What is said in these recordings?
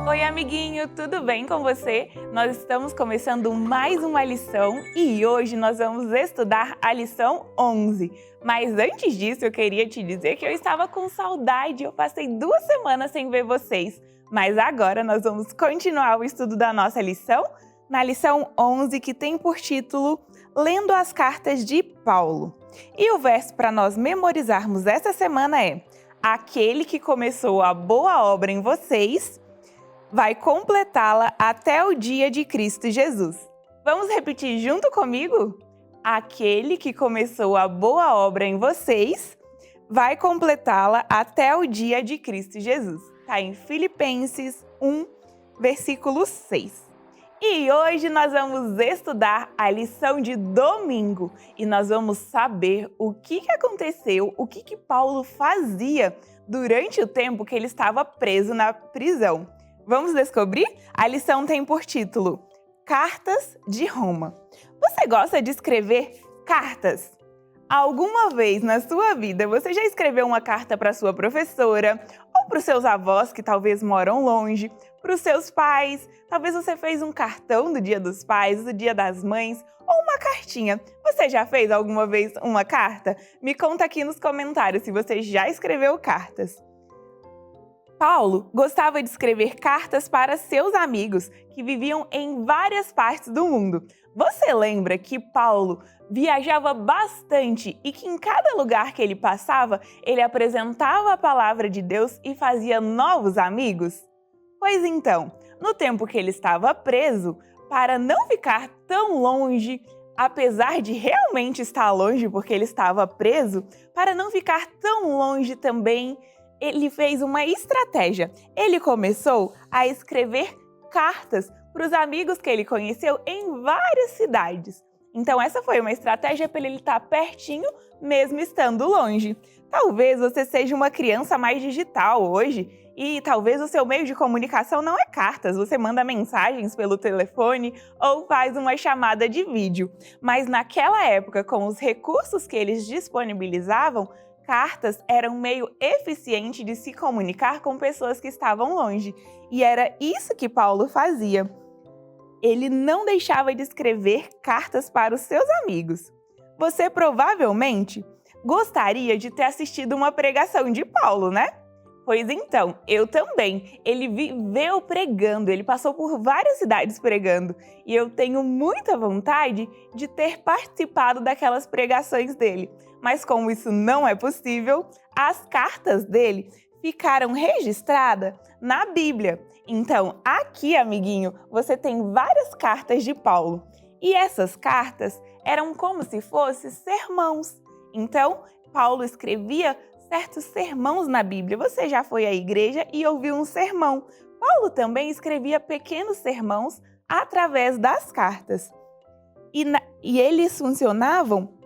Oi, amiguinho, tudo bem com você? Nós estamos começando mais uma lição e hoje nós vamos estudar a lição 11. Mas antes disso, eu queria te dizer que eu estava com saudade, eu passei 2 semanas sem ver vocês. Mas agora nós vamos continuar o estudo da nossa lição, na lição 11, que tem por título Lendo as Cartas de Paulo. E o verso para nós memorizarmos essa semana é: Aquele que começou a boa obra em vocês vai completá-la até o dia de Cristo Jesus. Vamos repetir junto comigo? Aquele que começou a boa obra em vocês vai completá-la até o dia de Cristo Jesus. Está em Filipenses 1, versículo 6. E hoje nós vamos estudar a lição de domingo e nós vamos saber o que aconteceu, o que Paulo fazia durante o tempo que ele estava preso na prisão. Vamos descobrir? A lição tem por título Cartas de Roma. Você gosta de escrever cartas? Alguma vez na sua vida você já escreveu uma carta para sua professora ou para os seus avós que talvez moram longe, para os seus pais? Talvez você fez um cartão do Dia dos Pais, do Dia das Mães ou uma cartinha. Você já fez alguma vez uma carta? Me conta aqui nos comentários se você já escreveu cartas. Paulo gostava de escrever cartas para seus amigos que viviam em várias partes do mundo. Você lembra que Paulo viajava bastante e que em cada lugar que ele passava, ele apresentava a palavra de Deus e fazia novos amigos? Pois então, no tempo que ele estava preso, para não ficar tão longe, apesar de realmente estar longe porque ele estava preso, para não ficar tão longe também, ele fez uma estratégia. Ele começou a escrever cartas para os amigos que ele conheceu em várias cidades. Então essa foi uma estratégia para ele estar pertinho, mesmo estando longe. Talvez você seja uma criança mais digital hoje e talvez o seu meio de comunicação não é cartas, você manda mensagens pelo telefone ou faz uma chamada de vídeo. Mas naquela época, com os recursos que eles disponibilizavam, cartas eram um meio eficiente de se comunicar com pessoas que estavam longe. E era isso que Paulo fazia. Ele não deixava de escrever cartas para os seus amigos. Você provavelmente gostaria de ter assistido uma pregação de Paulo, né? Pois então, eu também. Ele viveu pregando, ele passou por várias cidades pregando. E eu tenho muita vontade de ter participado daquelas pregações dele. Mas como isso não é possível, as cartas dele ficaram registradas na Bíblia. Então, aqui, amiguinho, você tem várias cartas de Paulo. E essas cartas eram como se fossem sermãos. Então, Paulo escrevia certos sermãos na Bíblia. Você já foi à igreja e ouviu um sermão. Paulo também escrevia pequenos sermãos através das cartas. E eles funcionavam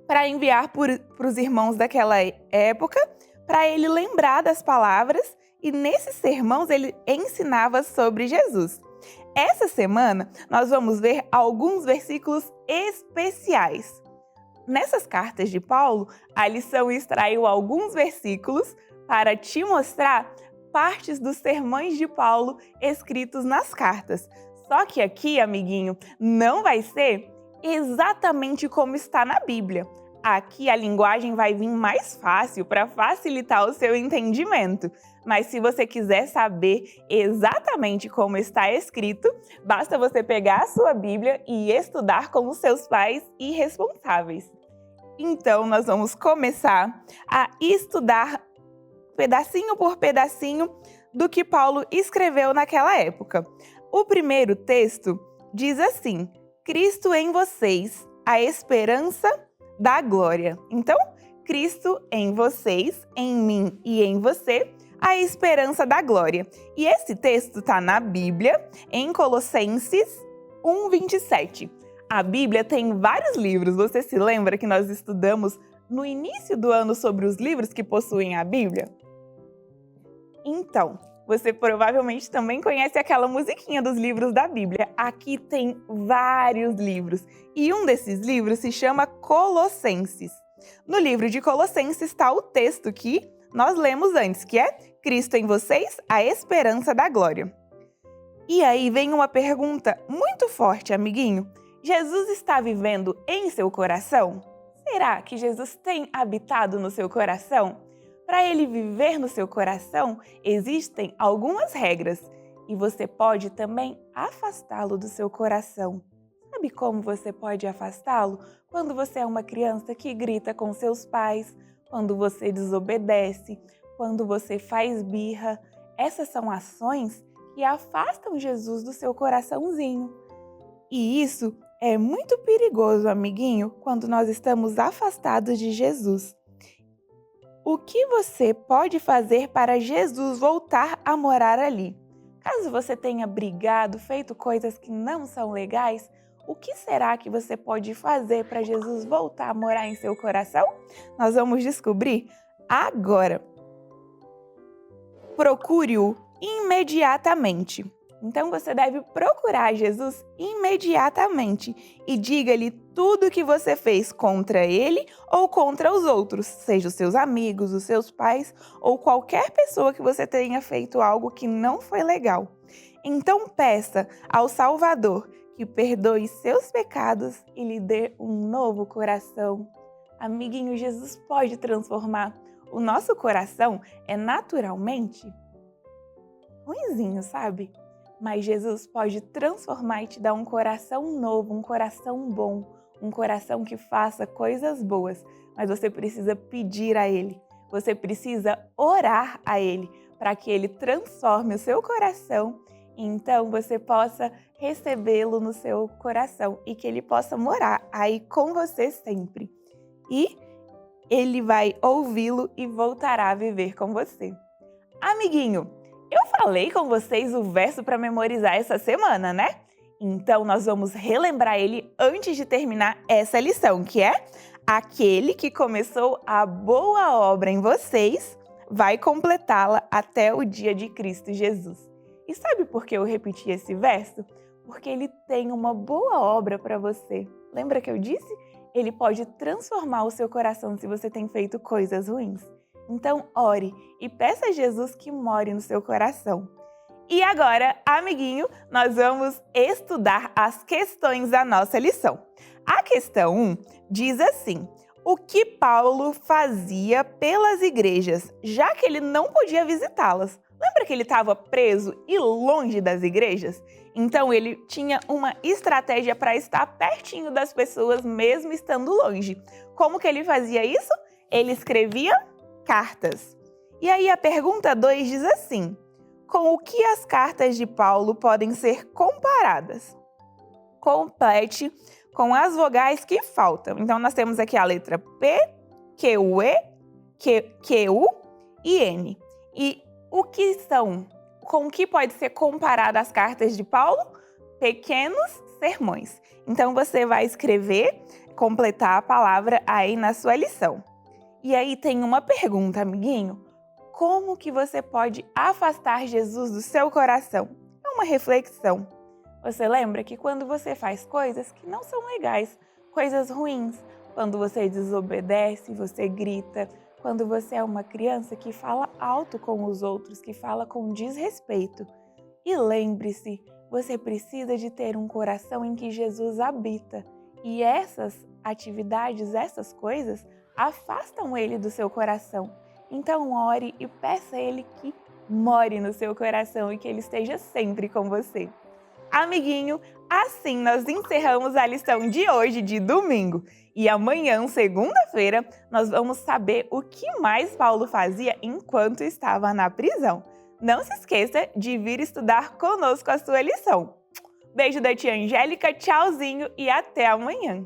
para enviar para os irmãos daquela época, para ele lembrar das palavras, e nesses sermãos ele ensinava sobre Jesus. Essa semana nós vamos ver alguns versículos especiais. Nessas cartas de Paulo, a lição extraiu alguns versículos para te mostrar partes dos sermões de Paulo escritos nas cartas. Só que aqui, amiguinho, não vai ser exatamente como está na Bíblia. Aqui a linguagem vai vir mais fácil para facilitar o seu entendimento. Mas se você quiser saber exatamente como está escrito, basta você pegar a sua Bíblia e estudar com os seus pais e responsáveis. Então, nós vamos começar a estudar pedacinho por pedacinho do que Paulo escreveu naquela época. O primeiro texto diz assim: Cristo em vocês, a esperança da glória. Então, Cristo em vocês, em mim e em você, a esperança da glória. E esse texto está na Bíblia, em Colossenses 1:27. A Bíblia tem vários livros. Você se lembra que nós estudamos no início do ano sobre os livros que possuem a Bíblia? Então, você provavelmente também conhece aquela musiquinha dos livros da Bíblia. Aqui tem vários livros. E um desses livros se chama Colossenses. No livro de Colossenses está o texto que nós lemos antes, que é Cristo em vocês, a esperança da glória. E aí vem uma pergunta muito forte, amiguinho. Jesus está vivendo em seu coração? Será que Jesus tem habitado no seu coração? Para ele viver no seu coração, existem algumas regras e você pode também afastá-lo do seu coração. Sabe como você pode afastá-lo? Quando você é uma criança que grita com seus pais, quando você desobedece, quando você faz birra. Essas são ações que afastam Jesus do seu coraçãozinho. E isso é muito perigoso, amiguinho, quando nós estamos afastados de Jesus. O que você pode fazer para Jesus voltar a morar ali? Caso você tenha brigado, feito coisas que não são legais, o que será que você pode fazer para Jesus voltar a morar em seu coração? Nós vamos descobrir agora. Procure-o imediatamente. Então você deve procurar Jesus imediatamente e diga-lhe tudo o que você fez contra ele ou contra os outros, seja os seus amigos, os seus pais ou qualquer pessoa que você tenha feito algo que não foi legal. Então peça ao Salvador que perdoe seus pecados e lhe dê um novo coração. Amiguinho, Jesus pode transformar. O nosso coração é naturalmente ruinzinho, sabe? Mas Jesus pode transformar e te dar um coração novo, um coração bom, um coração que faça coisas boas. Mas você precisa pedir a Ele, você precisa orar a Ele para que Ele transforme o seu coração e então você possa recebê-lo no seu coração e que Ele possa morar aí com você sempre. E Ele vai ouvi-lo e voltará a viver com você. Amiguinho, eu falei com vocês o verso para memorizar essa semana, né? Então, nós vamos relembrar ele antes de terminar essa lição, que é: aquele que começou a boa obra em vocês vai completá-la até o dia de Cristo Jesus. E sabe por que eu repeti esse verso? Porque ele tem uma boa obra para você. Lembra que eu disse? Ele pode transformar o seu coração se você tem feito coisas ruins. Então, ore e peça a Jesus que more no seu coração. E agora, amiguinho, nós vamos estudar as questões da nossa lição. A questão 1 diz assim: o que Paulo fazia pelas igrejas, já que ele não podia visitá-las? Lembra que ele estava preso e longe das igrejas? Então, ele tinha uma estratégia para estar pertinho das pessoas, mesmo estando longe. Como que ele fazia isso? Ele escrevia cartas. E aí a pergunta 2 diz assim: com o que as cartas de Paulo podem ser comparadas? Complete com as vogais que faltam. Então, nós temos aqui a letra P, Q, E, Q, U e N. E o que são? Com o que pode ser comparada as cartas de Paulo? Pequenos sermões. Então, você vai escrever, completar a palavra aí na sua lição. E aí tem uma pergunta, amiguinho. Como que você pode afastar Jesus do seu coração? É uma reflexão. Você lembra que quando você faz coisas que não são legais, coisas ruins, quando você desobedece, você grita, quando você é uma criança que fala alto com os outros, que fala com desrespeito. E lembre-se, você precisa de ter um coração em que Jesus habita. E essas atividades, essas coisas, afastam ele do seu coração. Então ore e peça a ele que more no seu coração e que ele esteja sempre com você. Amiguinho, assim nós encerramos a lição de hoje, de domingo. E amanhã, segunda-feira, nós vamos saber o que mais Paulo fazia enquanto estava na prisão. Não se esqueça de vir estudar conosco a sua lição. Beijo da tia Angélica, tchauzinho e até amanhã!